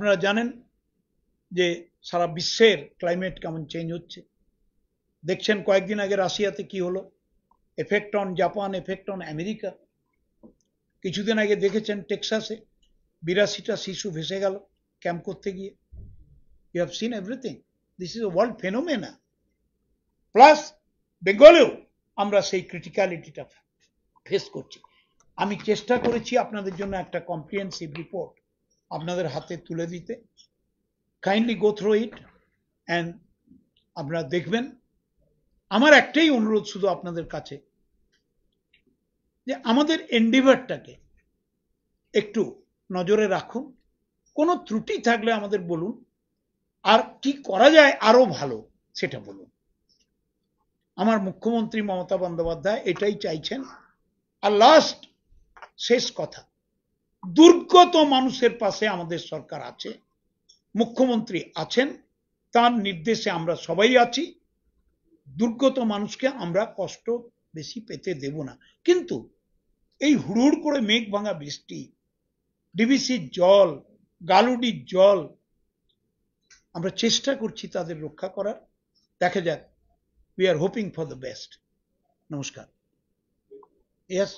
আপনারা জানেন যে সারা বিশ্বের ক্লাইমেট কেমন চেঞ্জ হচ্ছে। দেখছেন কয়েকদিন আগে রাশিয়াতে কি হলো, effect on Japan, effect on America. কিছুদিন আগে দেখেছেন টেক্সাসে 82টা শিশু ভেসে গেল ক্যাম্প করতে গিয়ে। You have seen everything. This is a world phenomena. Plus বেঙ্গলেও আমরা সেই ক্রিটিক্যালিটিটা ফেস করছি। আমি চেষ্টা করেছি আপনাদের জন্য একটা কম্প্রিহেন্সিভ রিপোর্ট আপনাদের হাতে তুলে দিতে। Kindly go through it and আপনারা দেখবেন। আমার একটাই অনুরোধ শুধু আপনাদের কাছে, যে আমাদের এন্ডিভারটাকে একটু নজরে রাখুন। কোনো ত্রুটি থাকলে আমাদের বলুন, আর কি করা যায় আরো ভালো সেটা বলুন। আমার মুখ্যমন্ত্রী মমতা বন্দ্যোপাধ্যায় এটাই চাইছেন। আর লাস্ট শেষ কথা, দুর্গত মানুষের পাশে আমাদের সরকার আছে, মুখ্যমন্ত্রী আছেন, তার নির্দেশে আমরা সবাই আছি। দুর্গত মানুষকে আমরা কষ্ট বেশি পেতে দেব না। কিন্তু এই হুড়হুড় করে মেঘ ভাঙা বৃষ্টি, ডিবিসির জল, গালুডির জল, আমরা চেষ্টা করছি তাদের রক্ষা করার। দেখা যাক, we are hoping for the best. নমস্কার। ইয়েস।